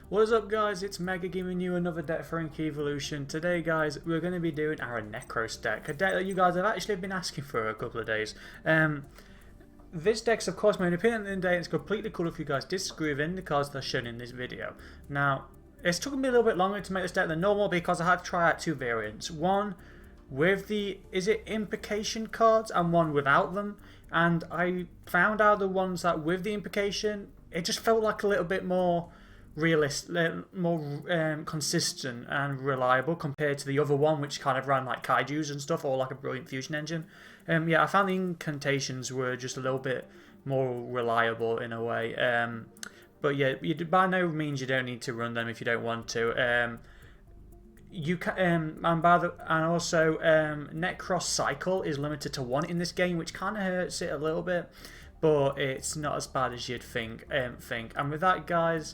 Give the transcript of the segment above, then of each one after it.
What is up, guys? It's Mega giving you another deck for Link Evolution. Today, guys, we're going to be doing our Nekroz deck, a deck that you guys have actually been asking for a couple of days. This deck's, of course, my opinion in the day. It's completely cool if you guys disagree with any of the cards that are shown in this video. Now, it's took me a little bit longer to make this deck than normal because I had to try out two variants. One with the, implication cards, and one without them. And I found out the ones that with the implication, it just felt like a little bit more realistic, more consistent and reliable compared to the other one, which kind of ran like kaijus and stuff, or like a brilliant fusion engine. Yeah, I found the incantations were just a little bit more reliable in a way. But yeah, by no means you don't need to run them if you don't want to. You can, and also Nekroz cycle is limited to 1 in this game, which kind of hurts it a little bit, but it's not as bad as you'd think. And with that, guys,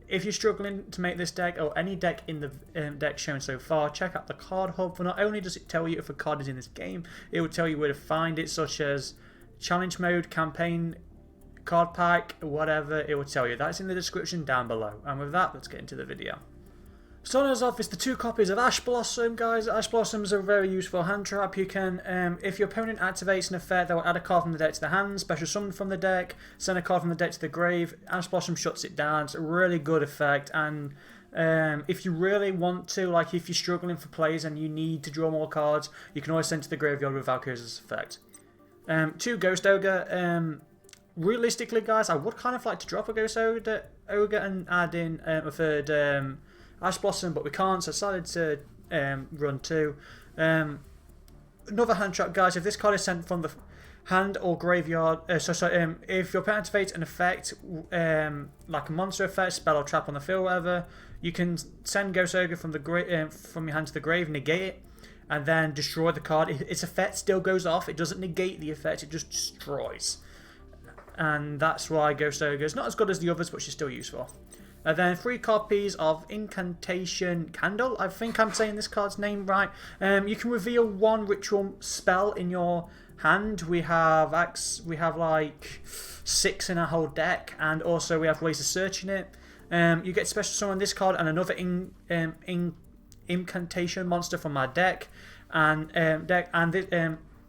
if you're struggling to make this deck or any deck in the deck shown so far, check out the card hub. For not only does it tell you if a card is in this game, it will tell you where to find it, such as challenge mode, campaign, card pack, whatever. It will tell you. That's in the description down below. And with that, let's get into the video. Starting us off is the 2 copies of Ash Blossom, guys. Ash Blossoms are a very useful hand trap. You can, if your opponent activates an effect that will add a card from the deck to the hand, special summon from the deck, send a card from the deck to the grave, Ash Blossom shuts it down. It's a really good effect, and if you really want to, like if you're struggling for plays and you need to draw more cards, you can always send to the graveyard with Valkyrie's effect. 2 Ghost Ogre. Realistically, guys, I would kind of like to drop a Ghost Ogre and add in a third Ash Blossom, but we can't, so I decided to run 2. Another hand trap, guys. If this card is sent from the hand or graveyard, if your opponent activates an effect, like a monster effect, spell or trap on the field, whatever, you can send Ghost Ogre from the from your hand to the grave, negate it, and then destroy the card. Its effect still goes off. It doesn't negate the effect. It just destroys. And that's why Ghost Ogre is not as good as the others, but she's still useful. And then 3 copies of Incantation Candle. I think I'm saying this card's name right. You can reveal 1 ritual spell in your hand. We have like 6 in our whole deck, and also we have ways of searching it. You get special summon this card and another incantation monster from our deck,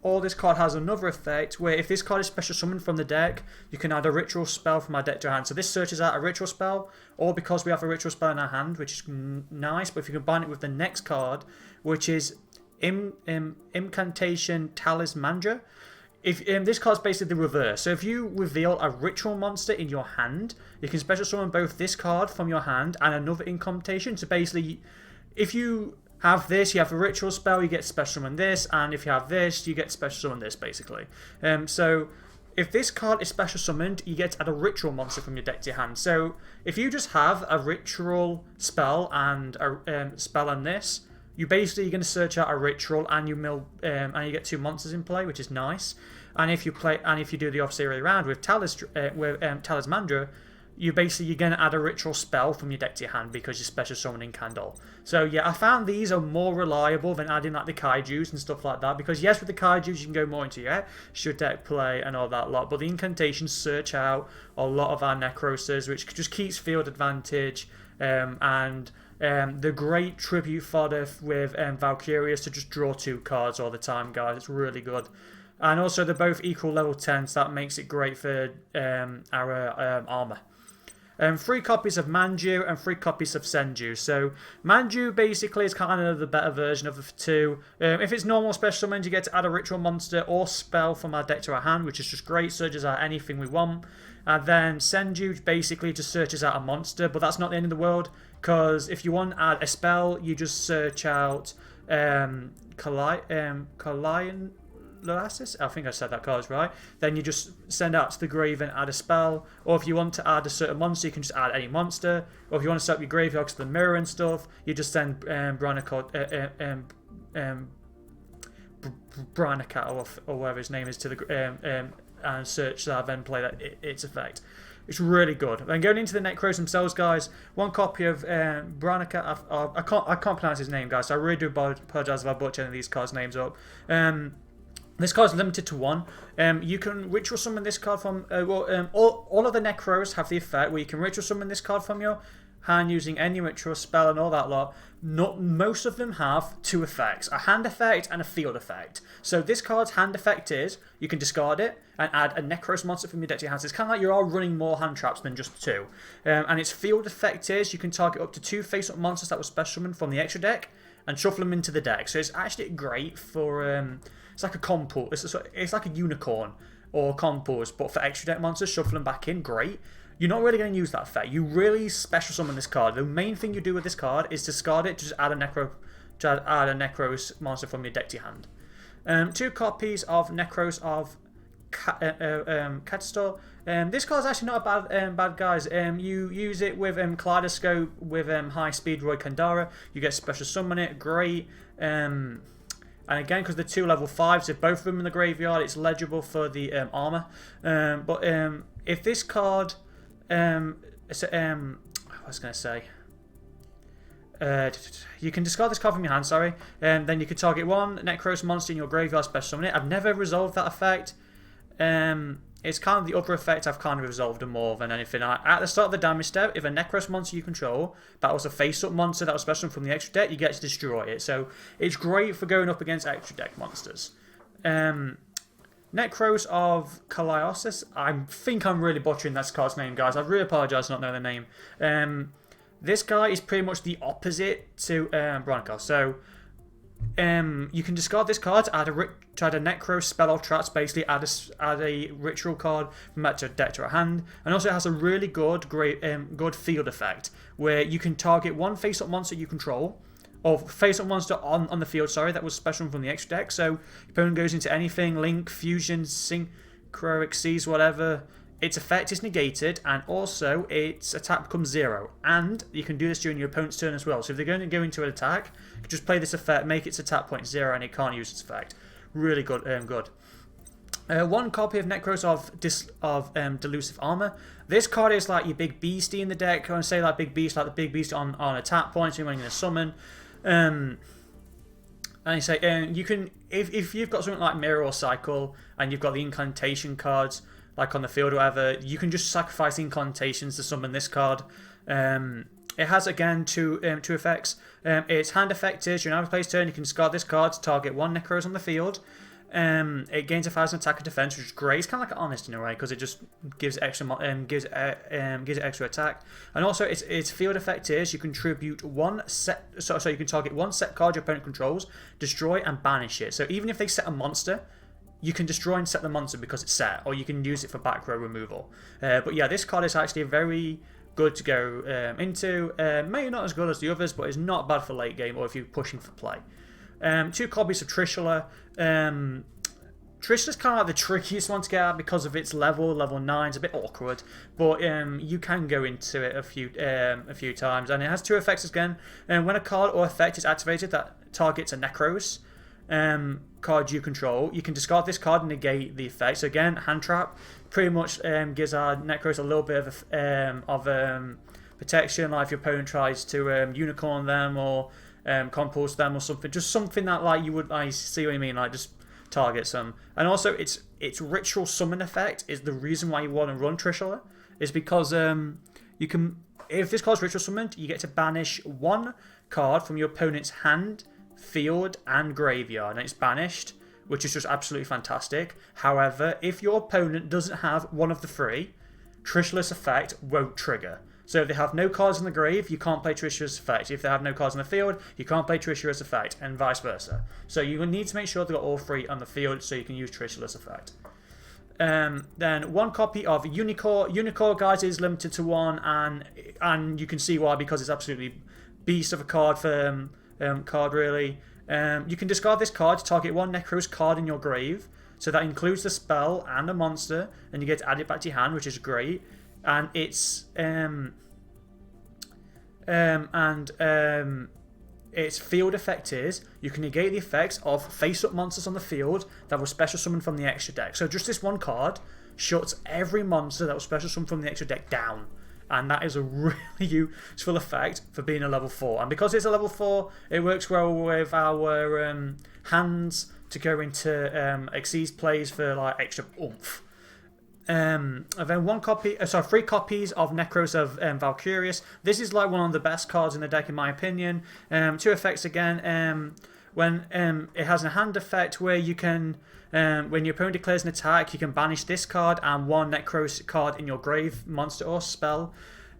or this card has another effect where if this card is special summoned from the deck, you can add a ritual spell from our deck to our hand. So this searches out a ritual spell, or because we have a ritual spell in our hand, which is nice, but if you combine it with the next card, which is Incantation Talismandra, this card's basically the reverse. So if you reveal a ritual monster in your hand, you can special summon both this card from your hand and another incantation. So basically, if you have this, you have a ritual spell, you get special summon this, and if you have this, you get special summon this, basically. So if this card is special summoned, you get to add a ritual monster from your deck to your hand. So if you just have a ritual spell and a spell and this, you're going to search out a ritual and you get 2 monsters in play, which is nice. And if you do the opposite way around with Talismandra, you're going to add a ritual spell from your deck to your hand because you're special summoning Candle. So yeah, I found these are more reliable than adding like the kaijus and stuff like that, because yes, with the kaijus you can go more into your deck play and all that lot, but the incantations search out a lot of our Nekrozes, which just keeps field advantage, and the great tribute fodder with Valkyries to just draw 2 cards all the time, guys. It's really good. And also they're both equal level 10, so that makes it great for our armor. 3 copies of Manju and 3 copies of Senju. So Manju basically is kind of the better version of the 2. If it's normal special summons, you get to add a ritual monster or spell from our deck to our hand, which is just great, searches out anything we want. And then Senju basically just searches out a monster, but that's not the end of the world, because if you want to add a spell, you just search out Kalian. I think I said that card right. Then you just send out to the grave and add a spell. Or if you want to add a certain monster, you can just add any monster. Or if you want to set up your graveyard to the mirror and stuff, you just send Branica or whatever his name is to the and search that, then play its effect. It's really good. And going into the Nekroz themselves, guys, 1 copy of Branica. I can't pronounce his name, guys. So I really do apologize if I butcher any of these cards' names up. This card's limited to 1. You can ritual summon this card from... all of the Nekroz have the effect where you can ritual summon this card from your hand using any ritual spell and all that lot, most of them have two effects, a hand effect and a field effect. So this card's hand effect is you can discard it and add a Nekroz monster from your deck to your hands. It's kind of like you are running more hand traps than just two. And its field effect is you can target up to 2 face-up monsters that were special summoned from the extra deck and shuffle them into the deck. So it's actually great for it's like a compo. It's like a unicorn or compos, but for extra deck monsters, shuffle them back in. Great. You're not really going to use that effect. You really special summon this card. The main thing you do with this card is discard it to just add a Nekroz monster from your deck to your hand. 2 copies of Nekroz of Catastor. This card's actually not bad, guys. You use it with Kaleidoscope with High Speed Roy Kandara. You get special summon it. Great. And again, because they're 2 level 5s, if both of them in the graveyard, it's legible for the armor. But if this card, I was going to say, you can discard this card from your hand, sorry, and then you can target 1 Nekroz monster in your graveyard, special summon it. I've never resolved that effect. It's kind of the other effect I've kind of resolved more than anything. At the start of the damage step, if a Nekroz monster you control that was a face-up monster that was special from the extra deck, you get to destroy it. So it's great for going up against extra deck monsters. Nekroz of Kaliosis. I think I'm really butchering this card's name, guys. I really apologise for not knowing the name. This guy is pretty much the opposite to Bronco. So you can discard this card to add a Nekroz spell or traps, basically add a ritual card from that to deck to a hand, and also it has a really good field effect where you can target 1 face-up monster you control, or face-up monster on the field, sorry, that was special from the extra deck. So your opponent goes into anything, Link, Fusion, Synchro, Xyz, whatever. Its effect is negated, and also its attack becomes 0. And you can do this during your opponent's turn as well. So if they're going to go into an attack, you can just play this effect, make its attack point 0, and it can't use its effect. Really good. 1 copy of Nekroz of Delusive Armor. This card is like your big beastie in the deck. I want to say like big beast, like the big beast on attack points when you're going to summon. And you say you can if you've got something like Mirror or Cycle and you've got the incantation cards like on the field or whatever, you can just sacrifice incantations to summon this card. It has again two effects. Its hand effect is during every player's turn you can discard this card to target 1 Nekroz on the field. It gains 1,000 attack and defense, which is great. It's kind of like an Honest in a way because it just gives extra gives it extra attack. And also its field effect is you contribute 1 set. So you can target 1 set card your opponent controls, destroy and banish it. So even if they set a monster, you can destroy and set the monster because it's set, or you can use it for back row removal. But yeah, this card is actually very good to go into. Maybe not as good as the others, but it's not bad for late game or if you're pushing for play. 2 copies of Trishula. Trishula's kind of like the trickiest one to get at because of its level 9. It's a bit awkward, but you can go into it a few times, and it has 2 effects again. When a card or effect is activated that targets a Nekroz card you control, you can discard this card and negate the effect. So again, hand trap pretty much gives our Nekroz a little bit of protection, like if your opponent tries to unicorn them or compulse them or something, just something that like you would, I see what you mean, like just targets them. And also its ritual summon effect is the reason why you want to run Trishula, is because you can, if this card's ritual summoned, you get to banish 1 card from your opponent's hand, field and graveyard, and it's banished, which is just absolutely fantastic. However, if your opponent doesn't have one of the 3, Trishula's effect won't trigger. So if they have no cards in the grave, you can't play Trishula's effect. If they have no cards in the field, you can't play Trishula's effect, and vice versa. So you will need to make sure they've got all 3 on the field so you can use Trishula's effect. Then 1 copy of Unicorn. Unicorn, guys, is limited to 1, and you can see why, because it's absolutely beast of a card for really. You can discard this card to target 1 Nekroz card in your grave, so that includes the spell and a monster, and you get to add it back to your hand, which is great. And its its field effect is you can negate the effects of face-up monsters on the field that were special summoned from the extra deck. So just this 1 card shuts every monster that was special summoned from the extra deck down. And that is a really useful effect for being a level 4. And because it's a level 4, it works well with our hands to go into Xyz plays for like extra oomph. And then one copy, sorry, 3 copies of Nekroz of Valkyrius. This is like one of the best cards in the deck in my opinion. 2 effects again. When it has a hand effect where you can, when your opponent declares an attack, you can banish this card and 1 Nekroz card in your grave, monster or spell.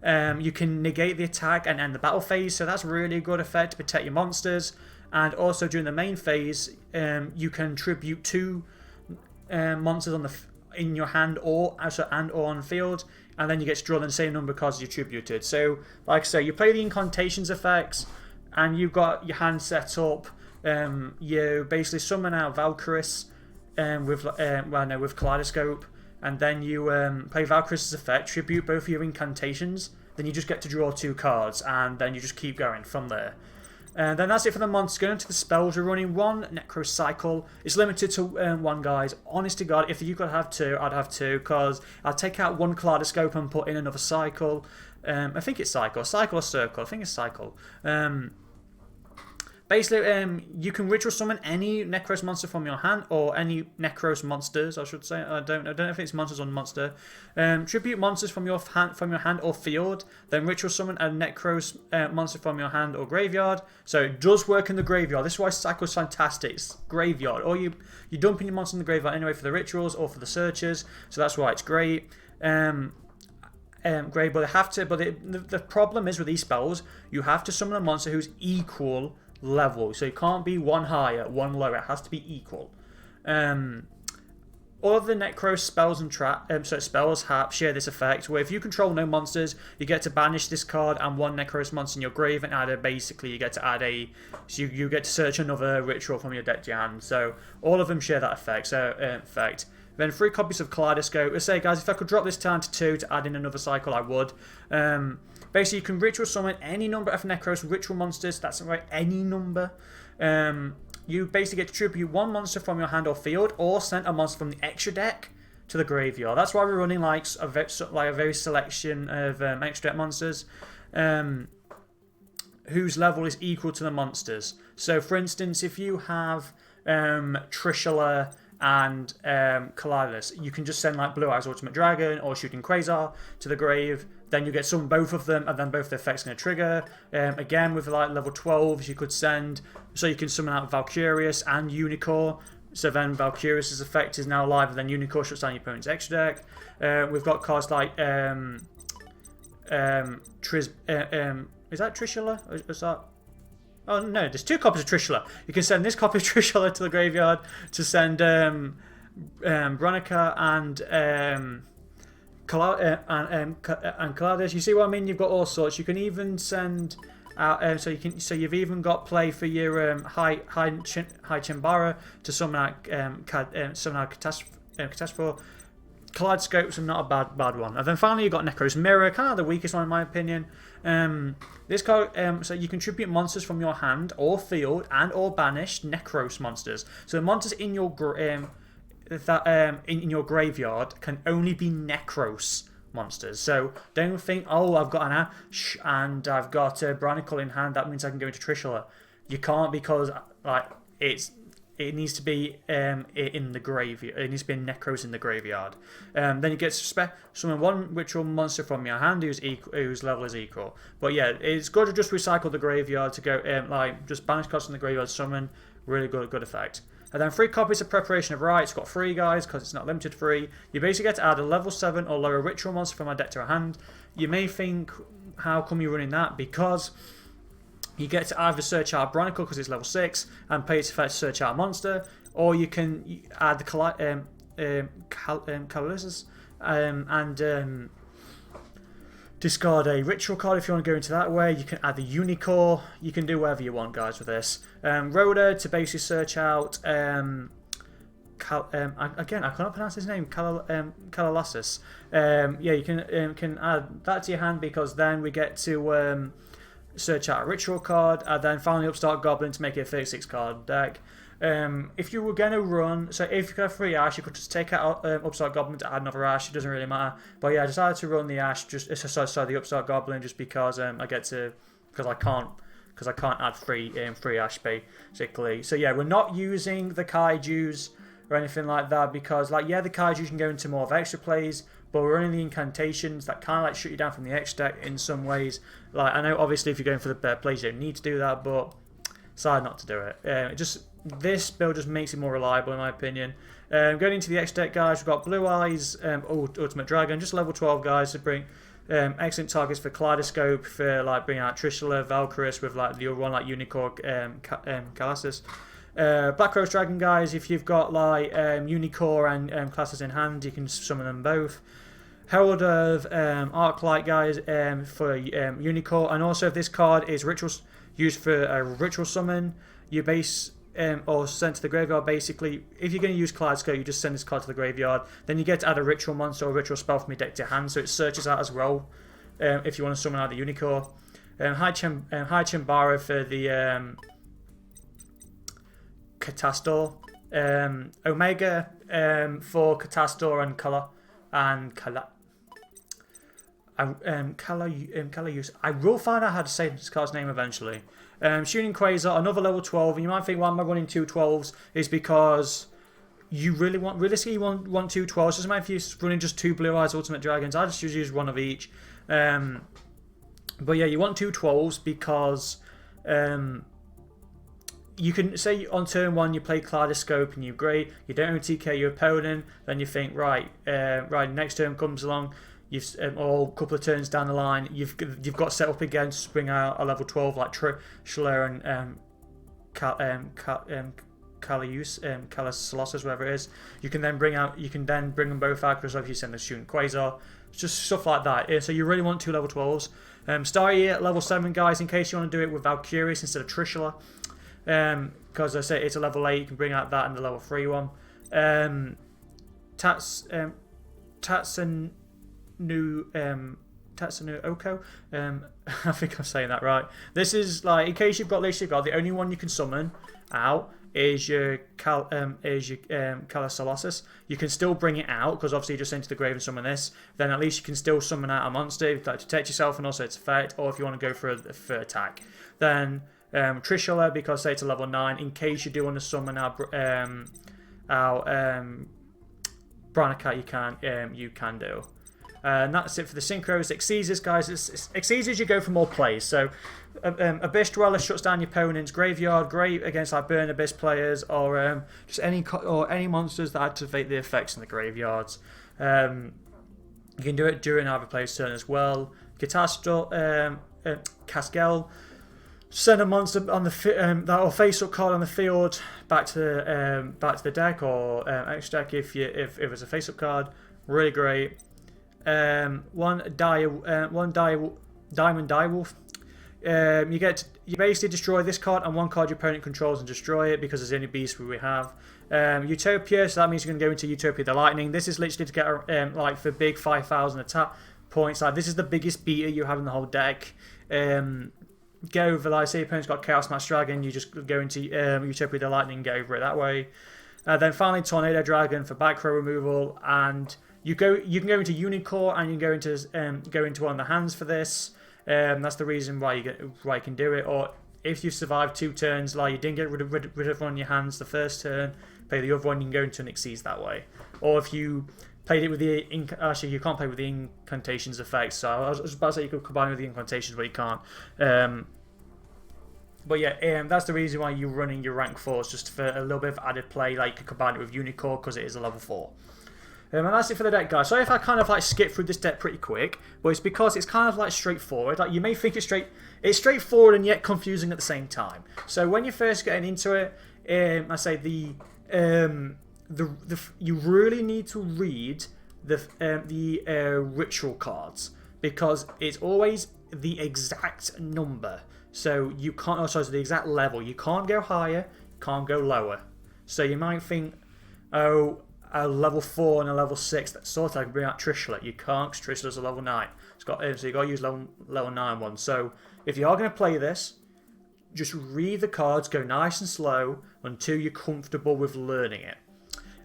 You can negate the attack and end the battle phase, so that's really a good effect to protect your monsters. And also during the main phase, you can tribute 2 monsters on in your hand or on field, and then you get to draw the same number of cards you tributed. So, like I say, you play the incantations effects, and you've got your hand set up. You basically summon out Valkyris with Kaleidoscope, and then you play Valkyris' effect, tribute both of your incantations. Then you just get to draw 2 cards, and then you just keep going from there. And then that's it for the monsters. Going into the spells, we're running 1 Necro Cycle. It's limited to 1, guys. Honest to God, if you could have 2, I'd have 2, because I'd take out 1 Kaleidoscope and put in another Cycle. I think it's Cycle or Circle. I think it's Cycle. Basically, you can ritual summon any Nekroz monster from your hand, or any Nekroz monsters, I should say. I don't know if it's monsters or monster. Tribute monsters from your hand or field. Then ritual summon a Nekroz monster from your hand or graveyard. So it does work in the graveyard. This is why Cycle's fantastic. It's graveyard. Or you're dumping your monster in the graveyard anyway for the rituals or for the searches. So that's why it's great. Great, but they have to. But the problem is with these spells, you have to summon a monster who's equal level, so it can't be 1 higher, 1 lower. It has to be equal. All of the Necro spells and spells share this effect, where if you control no monsters, you get to banish this card and 1 Necros monster in your grave, and basically you get to add you get to search another ritual from your deck to your hand. So all of them share that effect. Then 3 copies of Kaleidoscope. Let's say, guys, if I could drop this down to 2 to add in another cycle, I would. Basically, you can ritual summon any number of Necros ritual monsters. That's right, any number. You basically get to tribute 1 monster from your hand or field, or send a monster from the extra deck to the graveyard. That's why we're running like a very selection of extra deck monsters, whose level is equal to the monsters. So, for instance, if you have Trishula and Kalylis, you can just send like Blue Eyes Ultimate Dragon or Shooting Quasar to the grave. Then you get summon both of them, and then both the effects are going to trigger. Again, with like level 12s, you could send, so you can summon out Valkyrius and Unicorn. So then Valkyrius' effect is now live, and then Unicorn shuts down your opponent's extra deck. We've got cards like is that Trishula? Or is that? Oh no, there's 2 copies of Trishula. You can send this copy of Trishula to the graveyard to send Bronica and Calades. You see what I mean? You've got all sorts. You can even send out. So you've even got play for your high Chimbara to summon out Catastrophe. Kaleidoscopes are not a bad one. And then finally you've got Necro's Mirror, kind of the weakest one in my opinion. This card, so you can tribute monsters from your hand or field and or banish Necros monsters. So the monsters in your in your graveyard can only be Necros monsters. So don't think, oh, I've got an Ash and I've got a Branicle in hand, that means I can go into Trishula. You can't, because like it needs to be in the graveyard. It needs to be Necros in the graveyard. Then you get to summon 1 ritual monster from your hand whose level is equal. But yeah, it's good to just recycle the graveyard to go like just banish cards from the graveyard, summon. Really good effect. And then 3 copies of Preparation of Rites. Got 3 guys because it's not limited to 3. You basically get to add a level 7 or lower ritual monster from my deck to a hand. You may think, how come you're running that? Because you get to either search out Branicle because it's level 6 and pay its effect to search out a monster, or you can add the Kalesis and discard a ritual card if you want to go into that way. You can add the Unicorn. You can do whatever you want, guys, with this. Rhoda to basically search out again, I cannot pronounce his name. Kalalasis. Yeah, you can add that to your hand, because then we get to search out a ritual card, and then finally Upstart Goblin to make it a 36 card deck. If you were going to run, so if you got 3 Ash, you could just take out Upstart Goblin to add another Ash. It doesn't really matter. But yeah, I decided to run the Ash, the Upstart Goblin, just because because I can't add 3 Ash basically. So yeah, we're not using the Kaijus or anything like that, because like yeah, the kaiju can go into more of extra plays, but we're running the incantations that kind of like shut you down from the X deck in some ways. Like I know obviously if you're going for the better plays you don't need to do that, but decide not to do it. This build just makes it more reliable in my opinion. Going into the X deck, guys, we've got Blue Eyes, Ultimate Dragon, just level 12 guys to bring excellent targets for Kaleidoscope, for like bringing out Trishula, Valkyris with like the other one like Unicorn, Colossus. Black Rose Dragon, guys, if you've got like Unicorn and Colossus in hand, you can summon them both. Herald of Arclight, guys, for Unicorn, and also if this card is used for a ritual summon, you base or send to the graveyard. Basically, if you're going to use Kaleidoscope, you just send this card to the graveyard. Then you get to add a ritual monster or ritual spell from your deck to your hand, so it searches out as well if you want to summon out the Unicorn. High Chimbara for the Catastor. Omega for Catastor and Color use. I will find out how to say this card's name eventually. Shooting Quasar, another level 12, and you might think why am I running 2 12s is because you realistically want 2 12s. Doesn't matter if you're running just 2 Blue Eyes Ultimate Dragons, I just use one of each. But yeah, you want 2 12s because you can say on turn 1 you play Kaleidoscope and you great, you don't OTK your opponent, then you think right, next turn comes along, or a couple of turns down the line, you've got set up again to bring out a level 12 like Trishula and Colossus, whatever it is. You can then bring them both out because if you send the Shooting Quasar, just stuff like that. So you really want 2 level 12s. Start here at level 7, guys, in case you want to do it with Valkyries instead of Trishula. Because I say it's a level 8, you can bring out that and the level 3 one. Tatsunu Oko. I think I'm saying that right. This is like, in case you've got the only one you can summon out is your Colossus. You can still bring it out because obviously you just enter the grave and summon this. Then at least you can still summon out a monster to protect yourself and also its effect. Or if you want to go for attack, then Trishula, because say it's a level 9. In case you do want to summon out Branacat, you can do. And that's it for the Synchros. Exesis, guys. Exesis, you go for more plays. So, Abyss Dweller shuts down your opponent's graveyard. Great against like Burn Abyss players or just any monsters that activate the effects in the graveyards. You can do it during either player's turn as well. Caskel. Send a monster on the or face-up card on the field back to the deck or X deck if it's a face-up card. Really great. Diamond Direwolf. You basically destroy this card and one card your opponent controls and destroy it because it's the only beast we have. Utopia, so that means you're going to go into Utopia the Lightning. This is literally to get like for big 5,000 attack points. Like this is the biggest beater you have in the whole deck. Get over, like say your opponent's got Chaos Mask Dragon, you just go into Utopia the Lightning and get over it that way. Then finally Tornado Dragon for back row removal, and you can go into Unicorn and you can go into one of the hands for this. That's the reason why you can do it. Or if you survive 2 turns, like you didn't get rid of one in your hands the first turn, play the other one, you can go into an Xyz that way. Or if you played it with the actually you can't play with the incantations effects. So I was about to say you could combine with the incantations, but you can't. But yeah, that's the reason why you're running your rank 4s, just for a little bit of added play. Like you can combine it with Unicorn because it is a level 4. And that's it for the deck, guys. So if I kind of like skip through this deck pretty quick, but it's because it's kind of like straightforward. Like you may think it's straightforward and yet confusing at the same time. So when you're first getting into it, I say you really need to read the ritual cards because it's always the exact number. So you can't, the exact level. You can't go higher, can't go lower. So you might think, oh, a level 4 and a level 6, that sort of I can bring out Trishula. You can't, because Trishula's a level 9. So you got to use level 9 one. So if you are going to play this, just read the cards, go nice and slow until you're comfortable with learning it.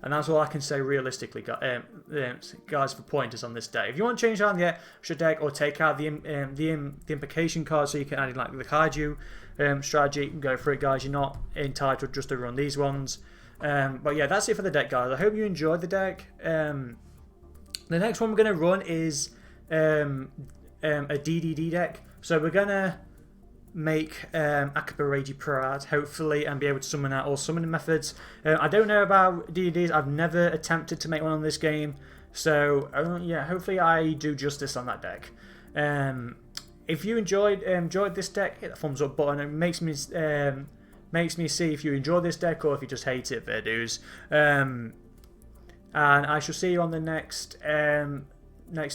And that's all I can say realistically, guys, for pointers on this deck. If you want to change around the extra deck or take out the implication card so you can add in like the Kaiju strategy, go for it, guys. You're not entitled just to run these ones. But yeah, that's it for the deck, guys. I hope you enjoyed the deck. The next one we're going to run is a DDD deck. So we're going to make Akabaraji Parad, hopefully, and be able to summon out all summoning methods. I don't know about DDDs. I've never attempted to make one on this game. So yeah, hopefully I do justice on that deck. If you enjoyed this deck, hit the thumbs up button. It makes me see if you enjoy this deck or if you just hate it, fair dues. And I shall see you on the next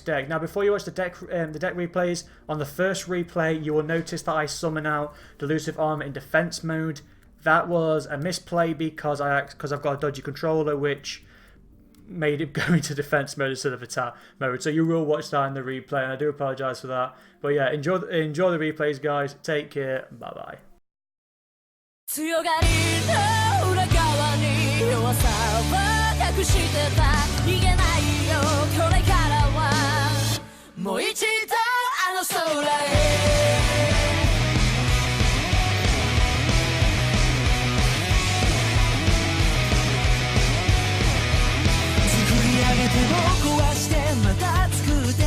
deck. Now, before you watch the deck replays, on the first replay, you will notice that I summon out Delusive Armor in defense mode. That was a misplay because I've got a dodgy controller, which made it go into defense mode instead of attack mode. So you will watch that in the replay, and I do apologize for that. But yeah, enjoy the replays, guys. Take care. Bye bye. 強がりの裏側に弱さを隠してた逃げないよこれからはもう一度あの空へ作り上げても壊してまた作って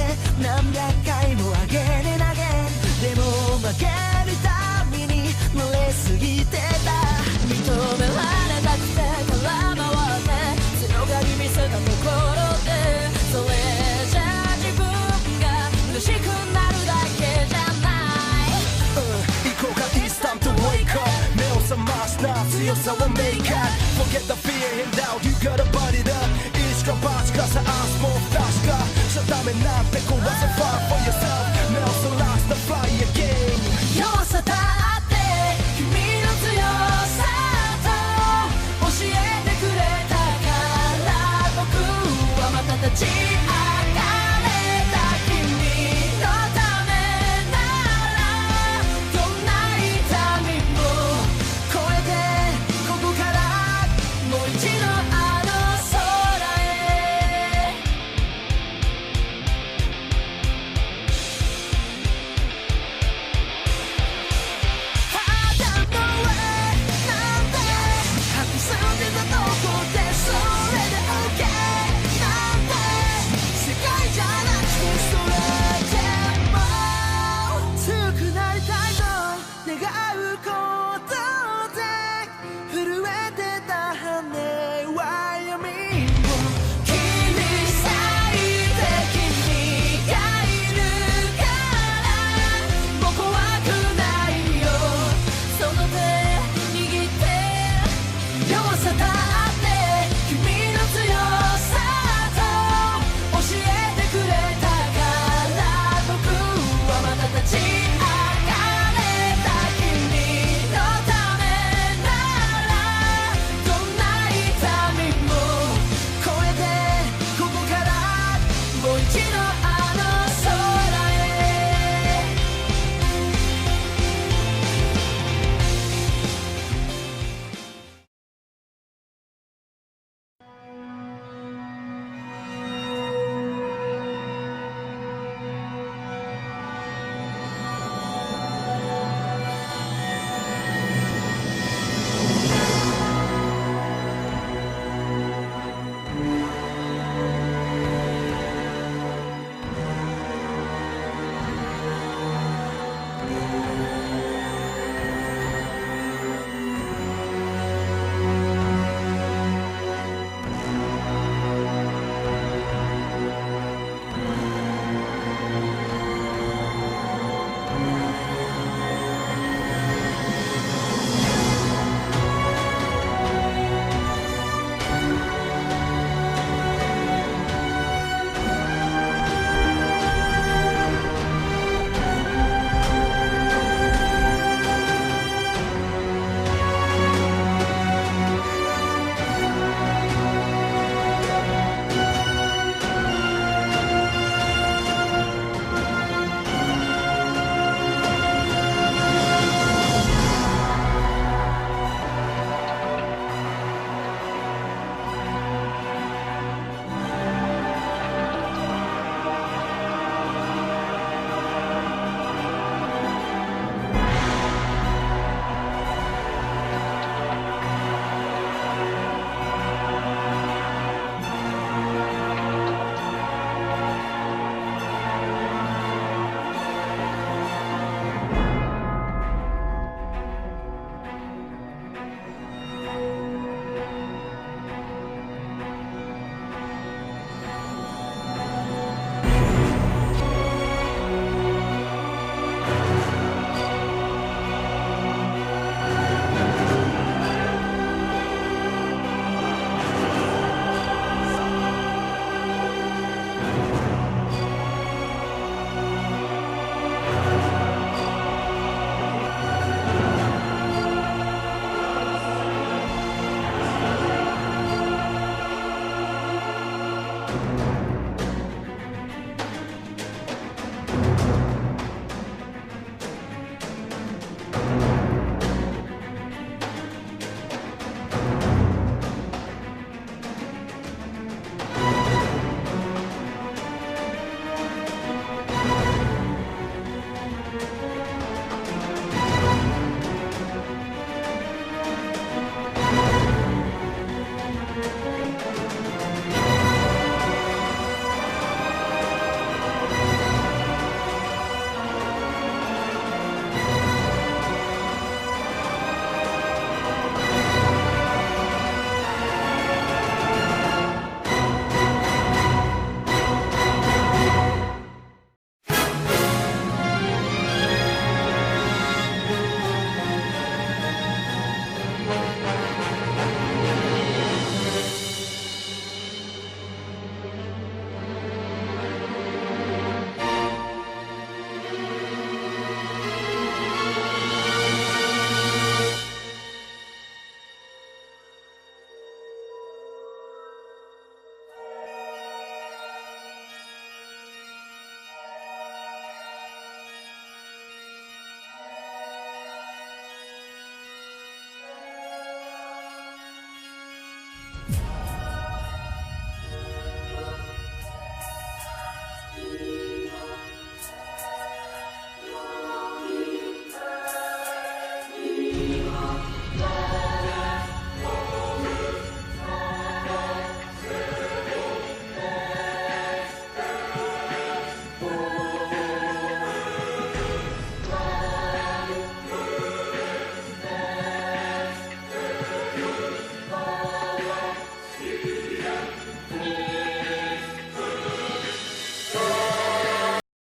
何百回も上げれ投げでも負けるたびに濡れすぎて認められたくて空回って強がり見せたところでそれじゃ自分が嬉しくなるだけじゃない行こうか It's time to wake up 目を覚ますな強さを make up Forget the fear and doubt You gotta body it up いつかバチかさ明日もフラッシュかしちゃダメなんて壊せ Fight for yourself 目をそらすな Fly again 弱さだって君の強さ教えてくれたから僕はまた立ち上がれた君のためならどんな痛みも越えてここからもう一度あの空へ肌の上なんて住んでたとこでそれで OK なんて世界じゃなくてそれでも強くなりたいと願う声